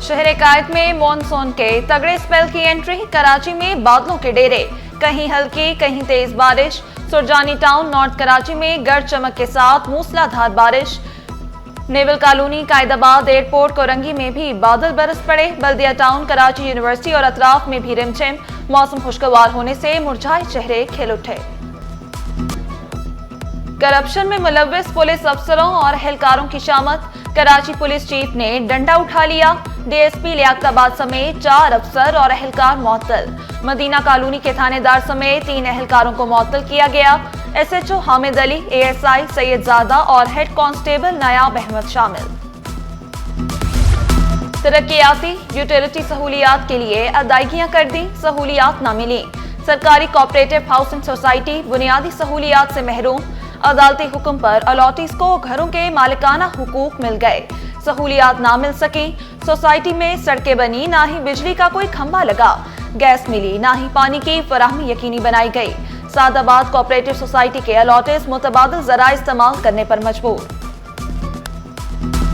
शहर कायद में मॉनसून के तगड़े स्पेल की एंट्री। कराची में बादलों के डेरे, कहीं हल्की कहीं तेज बारिश। सुरजानी टाउन नॉर्थ कराची में गरज चमक के साथ मूसलाधार बारिश। Naval colony, Qaidabad, airport, Korangi में भी बादल बरस पड़े। बल्दिया टाउन, कराची यूनिवर्सिटी और अतराफ में भी रिमझिम। मौसम खुशगवार होने से मुरझाए चेहरे खिल उठे। करप्शन में मुलव्विस पुलिस अफसरों और एहलकारों की शामत। कराची पुलिस चीफ ने डंडा उठा लिया। डीएसपी लियाकताबाद समेत 4 अफसर और एहलकार मुअत्तल। मदीना कॉलोनी के थानेदार समेत 3 एहलकारों को मुअत्तल किया गया। एसएचओ हामिद अली, एएसआई सैयदजादा और हेड कांस्टेबल नायाब अहमद शामिल। तरक्कियाती यूटिलिटी सहूलियात के लिए अदायगियां कर दी, सहूलियात न मिली। सरकारी कोऑपरेटिव हाउसिंग सोसाइटी बुनियादी सहूलियात से महरूम। अदालती हुक्म पर अलॉटीज को घरों के मालिकाना हुकूक मिल गए, सहूलियात ना मिल सकी। सोसाइटी में सड़कें बनी, ना ही बिजली का कोई खंभा लगा। गैस मिली, ना ही पानी की फराहमी यकीनी बनाई गई। सादाबाद कोऑपरेटिव सोसाइटी के अलॉटीज मुतबादिल जरा इस्तेमाल करने पर मजबूर।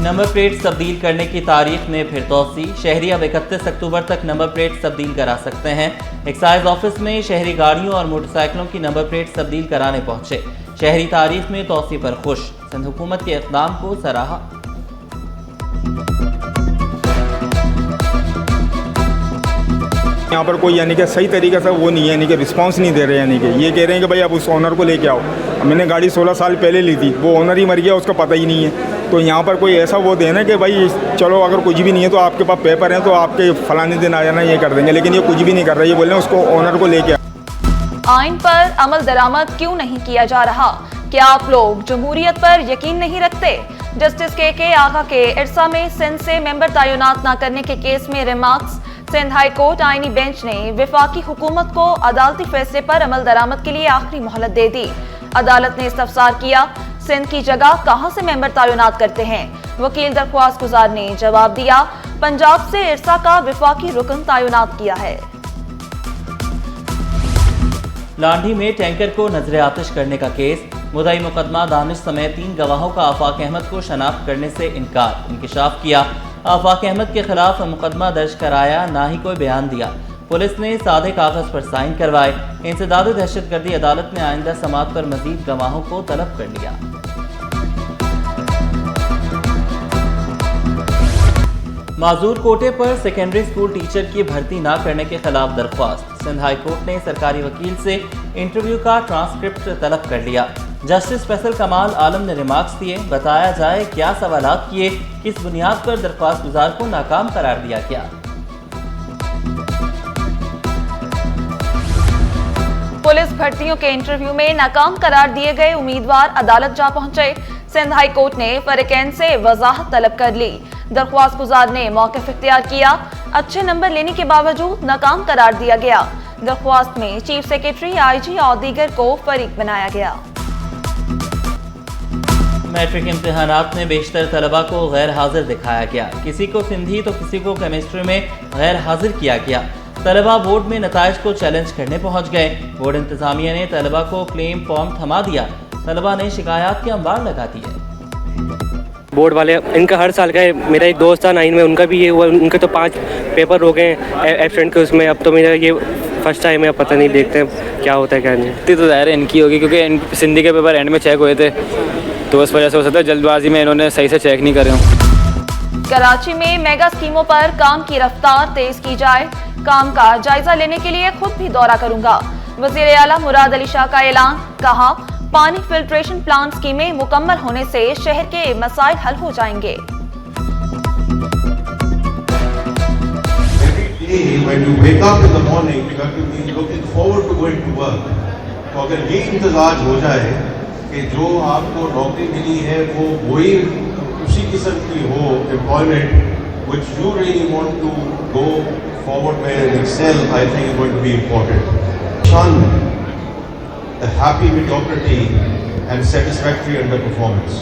नंबर प्लेट तब्दील करने की तारीख में फिर तोसी। शहरी अब 31 अक्टूबर तक नंबर प्लेट तब्दील करा सकते हैं। एक्साइज ऑफिस में शहरी गाड़ियों और मोटरसाइकिलों की नंबर प्लेट तब्दील कराने पहुंचे। शहरी तारीख में तोसी पर खुश। सिंध हुकूमत के इक़दाम को सराहा। यहाँ पर कोई यानी कि सही तरीके से वो नहीं है, यानी कि रिस्पांस नहीं दे रहे, यानी कि ये कह रहे हैं कि भाई आप उस ओनर को लेके आओ। मैंने गाड़ी 16 साल पहले ली थी, वो ओनर ही मर गया, उसका पता ही नहीं है। तो यहाँ पर कोई ऐसा वो देना कि भाई चलो अगर कुछ भी नहीं है तो आपके पास पेपर हैं तो आपके फलाने दिन आ जाना, ये कर देंगे। लेकिन ये कुछ भी नहीं कर रहे, ये बोल रहे हैं उसको ओनर को लेके आओ। आइन पर अमल दरामद क्यों नहीं किया जा रहा? क्या आप लोग जमहूरियत पर यकीन नहीं रखते? जस्टिस के आगा के इरसा में सिंध से मेंबर तैनात न करने के केस में रिमार्क्स। सिंध हाई कोर्ट आईनी बेंच ने विफाकी हुकूमत को अदालती फैसले पर अमल दरामद के लिए आखिरी मोहलत दे दी। अदालत ने इस्तफसार किया, सिंध की जगह कहां से मेंबर तैनात करते हैं? वकील दरख्वास्त गुजार ने जवाब दिया, पंजाब से इरसा का विफाकी रुकन तैनात किया है। लांढी में टैंकर को नजर आतिश करने का केस। मुद्दई मुकदमा दानिश समेत 3 गवाहों का आफाक अहमद को शनाख्त करने से इनकार। इंकशाफ किया, आफाक अहमद के खिलाफ मुकदमा दर्ज कराया, ना ही कोई बयान दिया। पुलिस ने सादे कागज पर साइन करवाए। इंसदाद दहशतगर्दी अदालत ने आइंदा समात पर मजीद गवाहों को तलब कर लिया। माजूर कोटे पर सेकेंडरी स्कूल टीचर की भर्ती न करने के खिलाफ दरख्वास्त। सिंध हाई कोर्ट ने सरकारी वकील से इंटरव्यू का ट्रांसक्रिप्ट तलब कर लिया। जस्टिस फैसल कमाल आलम ने रिमार्क्स दिए, बताया जाए क्या सवालात किए, किस बुनियाद पर दरख्वास्त गुजार को नाकाम करार दिया गया। पुलिस भर्तियों के इंटरव्यू में नाकाम करार दिए गए उम्मीदवार अदालत जा पहुंचे। सिंध हाई कोर्ट ने फरीकैन से वजाहत तलब कर ली। दरख्वास्त गुजार ने मौक़िफ़ इख्तियार किया, अच्छे नंबर लेने के बावजूद नाकाम करार दिया गया। दरख्वास्त में चीफ सेक्रेटरी, आईजी और दीगर को फरीक बनाया गया। मैट्रिक इम्तिहानात में बेशतर तलबा को गैर हाजिर दिखाया गया। किसी को सिंधी तो किसी को केमिस्ट्री में गैर हाजिर किया गया। तलबा बोर्ड में नताइज को चैलेंज करने पहुंच गए। बोर्ड इंतजामिया ने तलबा को क्लेम फॉर्म थमा दिया। तलबा ने शिकायत के अंबार लगा दिए। बोर्ड वाले, इनका हर साल का है। मेरा एक दोस्त था 9 में, उनका भी ये हुआ। उनके तो 5 पेपर हो गए एब्सेंट के उसमें। अब तो मेरा ये फर्स्ट टाइम है, पता नहीं, देखते हैं क्या होता है क्या नहीं। तो ज़ाहिर है इनकी होगी, क्योंकि सिंधी के पेपर एंड में चेक हुए थे, तो उस वजह से हो सकता है जल्दबाजी में इन्होंने सही से चेक नहीं करे हों। कराची में मेगा स्कीमों पर काम की रफ्तार तेज की जाए। काम का जायजा लेने के लिए खुद भी दौरा करूंगा। वज़ीर आला मुराद अली शाह का ऐलान। कहा, पानी फिल्ट्रेशन प्लांट स्कीमें मुकम्मल होने से शहर के मसाइल हल हो जाएंगे। तो अगर ये इंतजाज हो जाए कि जो आपको नौकरी मिली है वो वही उसी किस्म की हो employment which you really want to go forward with and excel, I think is going to be important. Shun the happy mediocrity and satisfactory underperformance.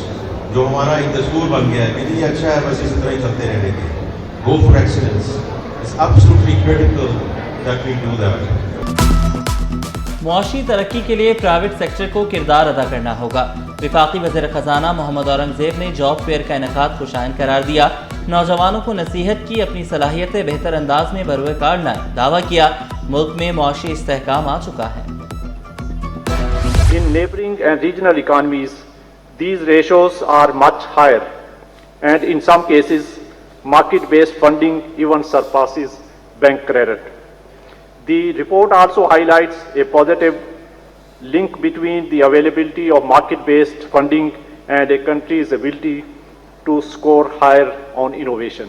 जो हमारा एक दस्तूर बन गया है कि ये अच्छा है बस इसी तरह ही चलते रहने के। Go for excellence. It's absolutely critical that we do that. मुआशी तरक्की के लिए प्राइवेट सेक्टर को किरदार अदा करना होगा। वफाकी वज़ीर ख़जाना मोहम्मद औरंगज़ेब ने जॉब फेयर का इनेकाद खुशाइन करार दिया। नौजवानों को नसीहत की, अपनी सलाहियतें बेहतर अंदाज में बरूए कार लाएं। दावा किया मुल्क में मुआशी इस्तेहकाम आ चुका है। In neighboring and regional economies, these ratios are much higher, and in some cases, market-based funding even surpasses bank credit. The report also highlights a positive link between the availability of market-based funding and a country's ability to score higher on innovation.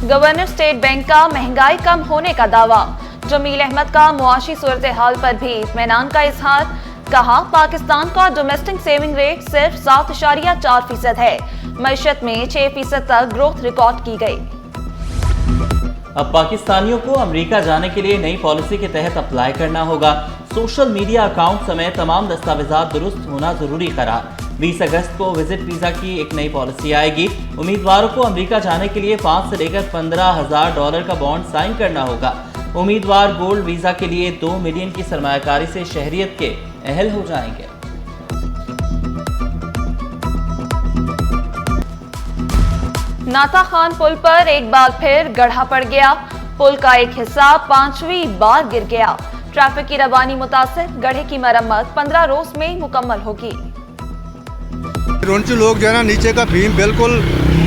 Governor state bank का महंगाई कम होने का दावा। जमील अहमद का मुआशी सूरत हाल पर भी इत्मीनान का इजहार। कहा पाकिस्तान का डोमेस्टिक सेविंग रेट सिर्फ 7.4% है। मईशत में 6% तक ग्रोथ रिकॉर्ड की गई। अब पाकिस्तानियों को अमेरिका जाने के लिए नई पॉलिसी के तहत अप्लाई करना होगा। सोशल मीडिया अकाउंट समेत तमाम दस्तावेजात दुरुस्त होना जरूरी करार। 20 अगस्त को विजिट वीजा की एक नई पॉलिसी आएगी। उम्मीदवारों को अमेरिका जाने के लिए 5 से लेकर $15,000 का बॉन्ड साइन करना होगा। उम्मीदवार गोल्ड वीजा के लिए 2 मिलियन की सरमायाकारी से शहरियत के अहल हो जाएंगे। नाता खान पुल पर एक बार फिर गड्ढा पड़ गया। पुल का एक हिस्सा 5वीं बार गिर गया। ट्रैफिक की रवानी मुतासिर। गड्ढे की मरम्मत 15 रोज में मुकम्मल होगी। रोंची लोग जो है ना, नीचे का भीम बिल्कुल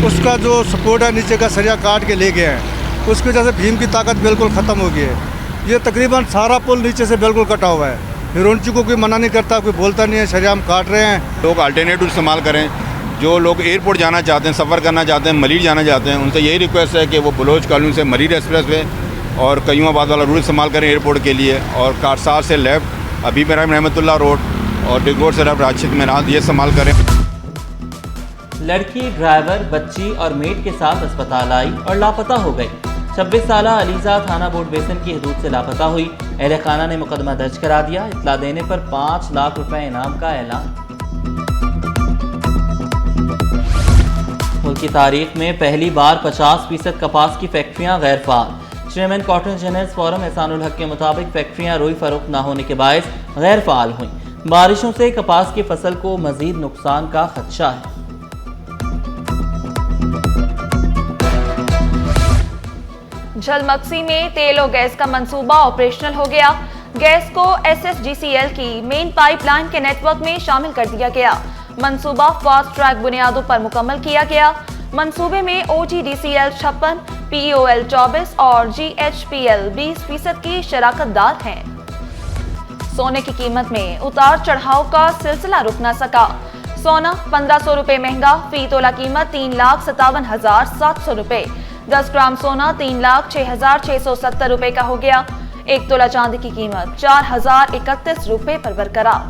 उसका जो सपोर्ट है नीचे का सरिया काट के ले गए हैं। उसकी वजह से भीम की ताकत बिल्कुल ख़त्म हो गई है। ये तकरीबन सारा पुल नीचे से बिल्कुल कटा हुआ है। हिरोंची को कोई मना नहीं करता, कोई बोलता नहीं है, सरिया हम काट रहे हैं। लोग अल्टरनेटिव इस्तेमाल करें। जो लोग एयरपोर्ट जाना चाहते हैं, सफ़र करना चाहते हैं, मलिर जाना चाहते हैं, उनसे यही रिक्वेस्ट है कि वो बलोच कॉलोनी से मलिर एक्सप्रेस वे और कयूमाबाद वाला रूट इस्तेमाल करें एयरपोर्ट के लिए, और कारसार से लेफ्ट हबीब रहमतुल्लाह रोड और डिगोर से लेफ्ट राशिद मीनार ये इस्तेमाल करें। लड़की, ड्राइवर, बच्ची और मेड के साथ अस्पताल आई और लापता हो गई। 26 साला अलीजा थाना बोर्ड बेसन की हदूद से लापता हुई। अहले खाना ने मुकदमा दर्ज करा दिया। इतला देने पर 5 लाख रुपए इनाम का ऐलान। मुल्क की तारीख में पहली बार 50% कपास की फैक्ट्रियां गैर फाल। Chairman cotton engineers forum Ehsanul Haq के मुताबिक फैक्ट्रियां रुई फरोख्त न होने के बायस गैर फाल हुई। बारिशों से कपास की फसल को मजीद नुकसान का खदशा है। झलमक्सी में तेल और गैस का मंसूबा ऑपरेशनल हो गया। गैस को SSGCL की मेन पाइपलाइन के नेटवर्क में शामिल कर दिया गया। मंसूबा फास्ट ट्रैक बुनियादों पर मुकम्मल किया गया। मंसूबे में OGDCL 56, POL 24 और GHPL 20% की शराकतदार हैं। सोने की कीमत में उतार चढ़ाव का सिलसिला रुक न सका। सोना 1500 रुपए महंगा। फी तोला कीमत 3,57,700 रुपए। 10 ग्राम सोना 3,06,670 रुपए का हो गया। 1 तोला चांदी की कीमत 4,031 रुपए पर बरकरार।